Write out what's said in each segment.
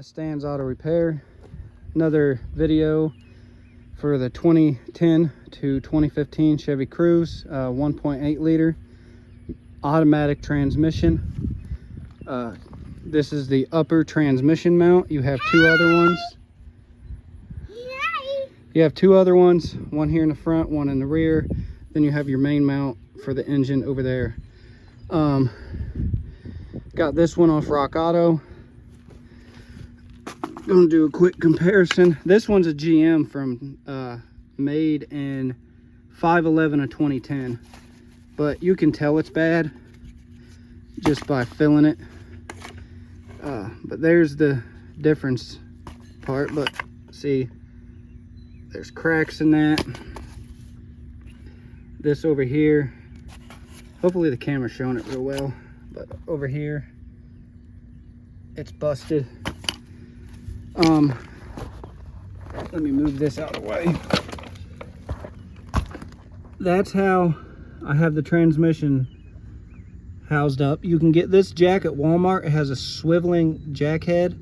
Stan's Auto Repair. Another video for the 2010 to 2015 Chevy Cruze, 1.8 liter automatic transmission. This is the upper transmission mount. You have two other ones. You have two other ones, one here in the front, one in the rear. Then you have your main mount for the engine over there. Got this one off Rock Auto. Gonna do a quick comparison. This one's a GM from made in 5/11 of 2010, but you can tell it's bad just by filling it. But there's the difference part. But see, there's cracks in that. This over here, hopefully the camera's showing it real well, but over here it's busted. Let me move this out of the way. That's how I have the transmission housed up. You can get this jack at Walmart. It has a swiveling jack head,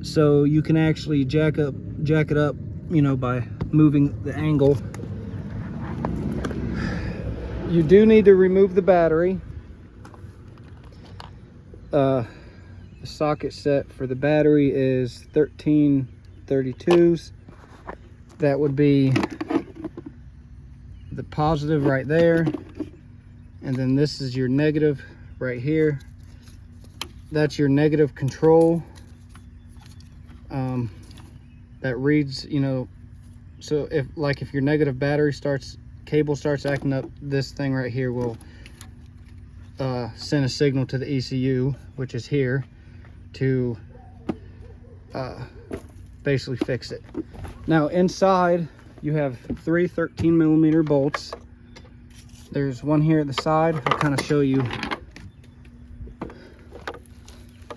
so you can actually jack it up, you know, by moving the angle. You do need to remove the battery. The socket set for the battery is 1332s. That would be the positive right there, and then this is your negative right here. That's your negative control. That reads, you know, so if your negative battery cable starts acting up, this thing right here will send a signal to the ECU, which is here, to basically fix it. Now inside you have three 13mm bolts. There's one here at the side. I'll kind of show you.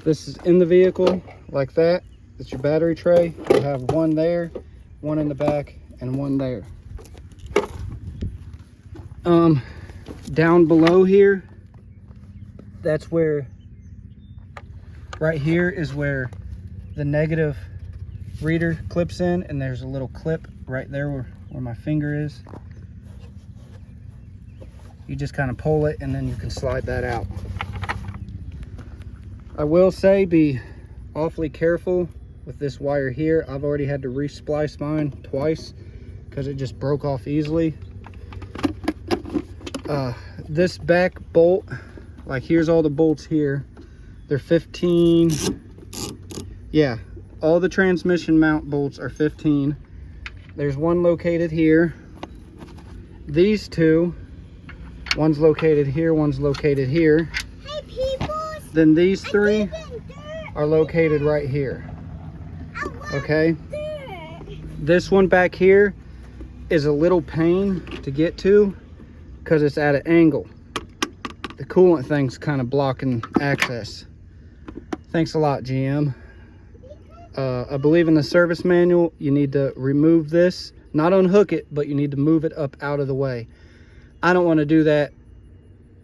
This is in the vehicle like that. It's your battery tray. You have one there, one in the back, and one there. Down below here, that's where, right here is where the negative reader clips in, and there's a little clip right there where my finger is. You just kind of pull it and then you can slide that out. I will say be awfully careful with this wire here. I've already had to re-splice mine twice because it just broke off easily. This back bolt, like here's all the bolts here, they're 15. Yeah, all the transmission mount bolts are 15. There's one located here. These two, one's located here, one's located here. Hey people, then these three are located right here. Okay, this one back here is a little pain to get to because it's at an angle. The coolant thing's kind of blocking access. Thanks a lot, GM. I believe in the service manual you need to remove this, not unhook it, but you need to move it up out of the way. I don't want to do that.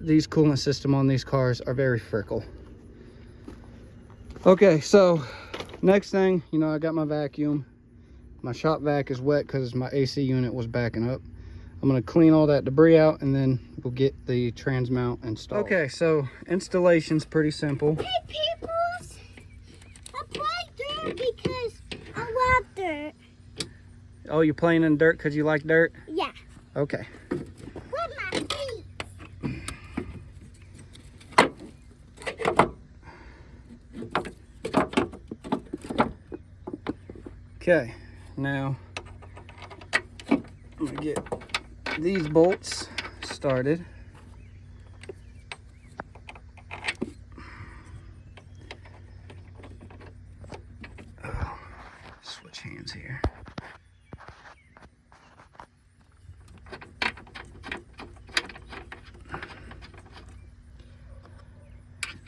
These coolant system on these cars are very fickle. Okay, so next thing, you know, I got my vacuum. My shop vac is wet because my AC unit was backing up. I'm going to clean all that debris out and then we'll get the trans mount installed. Okay, so installation's pretty simple. Hey peoples, I play dirt because I love dirt. Oh, you're playing in dirt because you like dirt? Yeah. Okay. With my feet. Okay, now I'm going to get these bolts started. Oh, switch hands here.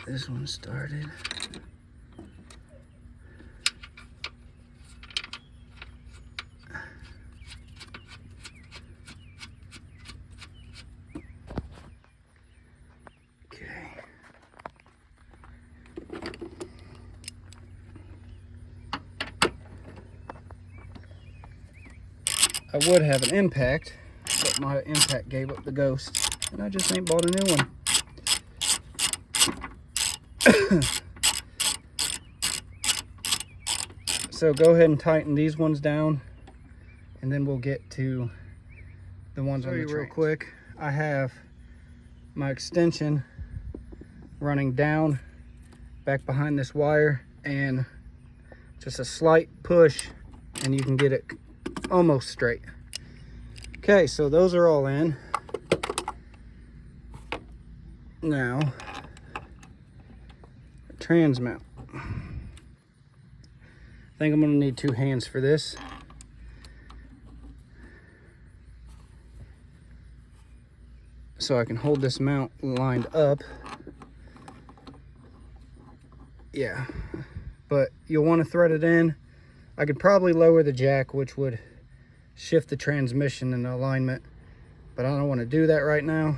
This one started. I would have an impact, but my impact gave up the ghost, and I just ain't bought a new one. So go ahead and tighten these ones down, and then we'll get to the ones on the real quick. I have my extension running down back behind this wire, and just a slight push and you can get it almost straight. Okay, so those are all in. Now, trans mount. I think I'm gonna need 2 hands for this. So I can hold this mount lined up. Yeah, but you'll want to thread it in. I could probably lower the jack, which would shift the transmission in alignment, but I don't want to do that right now.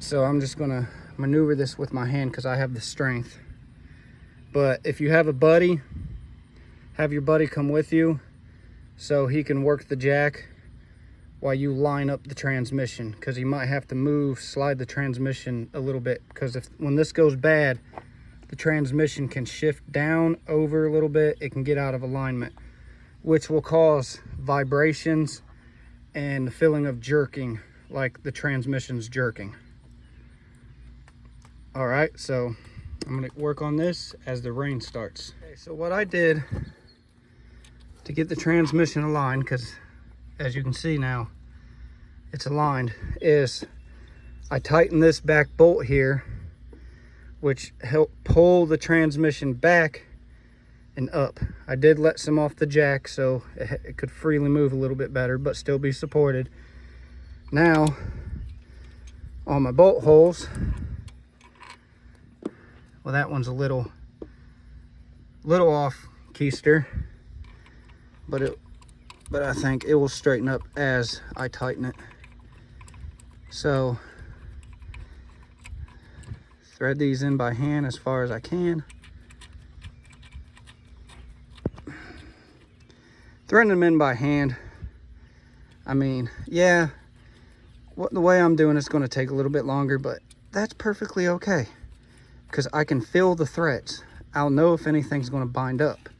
So I'm just gonna maneuver this with my hand because I have the strength. But if you have a buddy, have your buddy come with you so he can work the jack while you line up the transmission, because he might have to slide the transmission a little bit, because when this goes bad, the transmission can shift down over a little bit. It can get out of alignment, which will cause vibrations and the feeling of jerking, like the transmission's jerking. All right, so I'm gonna work on this as the rain starts. Okay, so what I did to get the transmission aligned, because as you can see now it's aligned, is I tighten this back bolt here, which helped pull the transmission back and up. I did let some off the jack so it could freely move a little bit better, but still be supported. Now, on my bolt holes, well, that one's a little off keister, but I think it will straighten up as I tighten it. So thread these in by hand as far as I can. Threading them in by hand, I mean, yeah, the way I'm doing it's going to take a little bit longer, but that's perfectly okay, because I can feel the threads. I'll know if anything's going to bind up.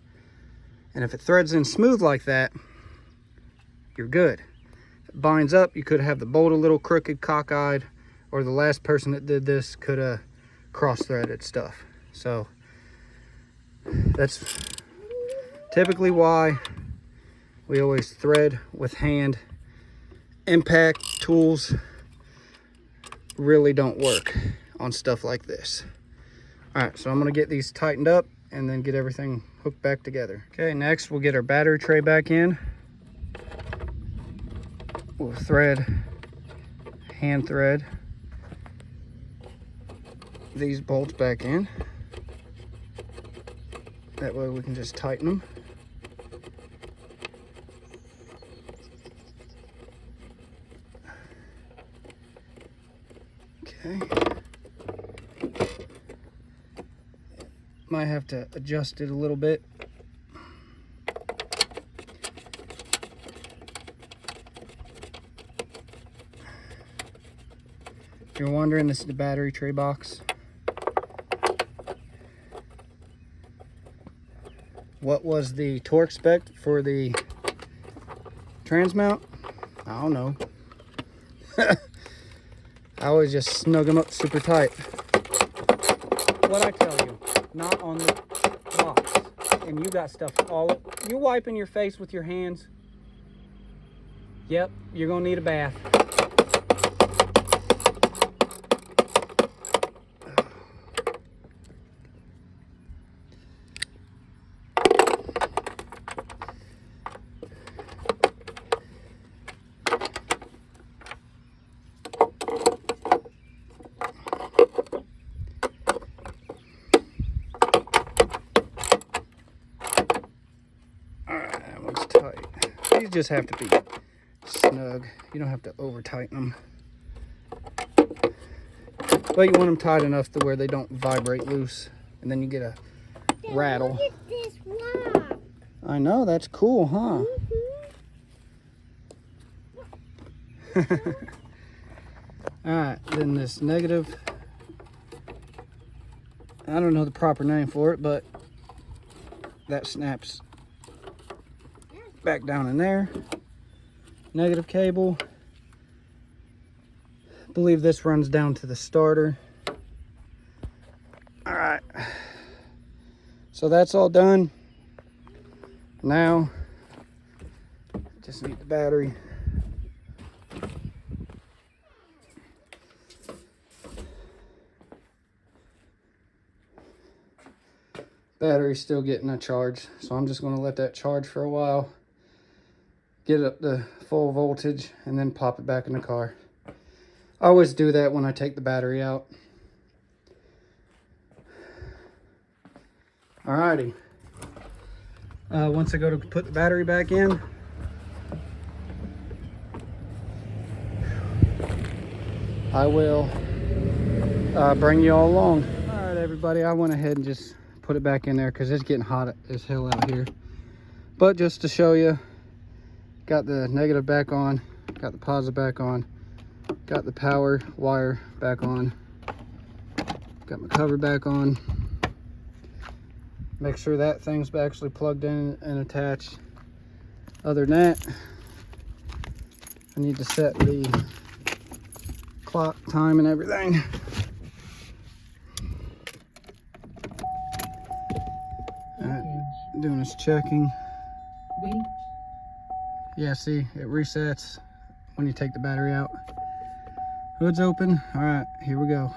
And if it threads in smooth like that, you're good. If it binds up, you could have the bolt a little crooked, cockeyed, or the last person that did this could have cross-threaded stuff. So that's typically why we always thread with hand. Impact tools really don't work on stuff like this. All right, so I'm gonna get these tightened up and then get everything hooked back together. Okay, next we'll get our battery tray back in. We'll hand thread these bolts back in. That way we can just tighten them. Okay. Might have to adjust it a little bit. If you're wondering, this is the battery tray box. What was the torque spec for the trans mount? I don't know. I always just snug them up super tight. What I tell you, not on the box. And you got stuff all, you're wiping your face with your hands. Yep, you're gonna need a bath. These just have to be snug. You don't have to over tighten them, but you want them tight enough to where they don't vibrate loose, and then you get a rattle. Look at this rock. I know, that's cool, huh? Alright, then this negative, I don't know the proper name for it, but that snaps back down in there. Negative cable. I believe this runs down to the starter. Alright, so that's all done. Now, just need the battery. Battery's still getting a charge, so I'm just going to let that charge for a while, get it up to full voltage, and then pop it back in the car. I always do that when I take the battery out. Alrighty. Once I go to put the battery back in, I will bring you all along. Alright everybody, I went ahead and just put it back in there because it's getting hot as hell out here. But just to show you, got the negative back on, got the positive back on, got the power wire back on, got my cover back on. Make sure that thing's actually plugged in and attached. Other than that, I need to set the clock time and everything. Doing is checking. Yeah, see, it resets when you take the battery out. Hood's open. All right, here we go.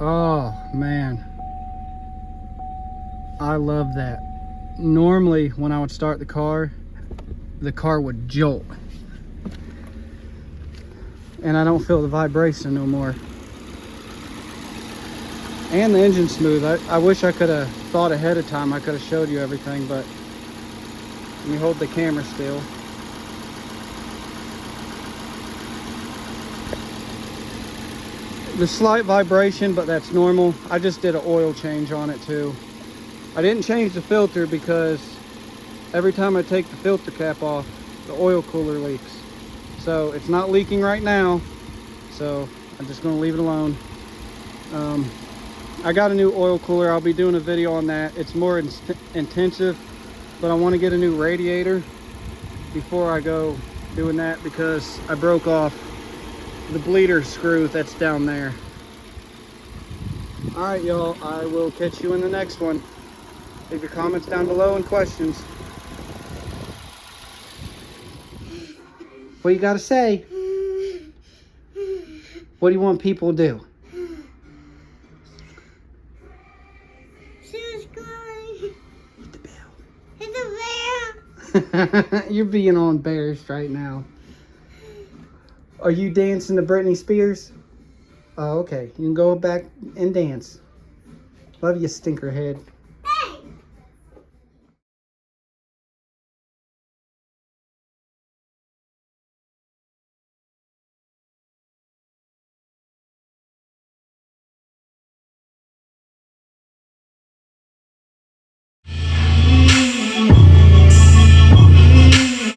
Oh man, I love that. Normally when I would start the car would jolt, and I don't feel the vibration no more. And the engine's smooth. I wish I could have thought ahead of time. I could have showed you everything, but let me hold the camera still. The slight vibration, but that's normal. I just did an oil change on it too. I didn't change the filter because every time I take the filter cap off, the oil cooler leaks. So it's not leaking right now, so I'm just going to leave it alone. I got a new oil cooler. I'll be doing a video on that. It's more intensive, but I want to get a new radiator before I go doing that because I broke off the bleeder screw that's down there. All right, y'all, I will catch you in the next one. Leave your comments down below and questions. What you got to say? What do you want people to do? Hit the bell. Hit the bell. You're being embarrassed right now. Are you dancing to Britney Spears? Oh, okay. You can go back and dance. Love you, stinkerhead.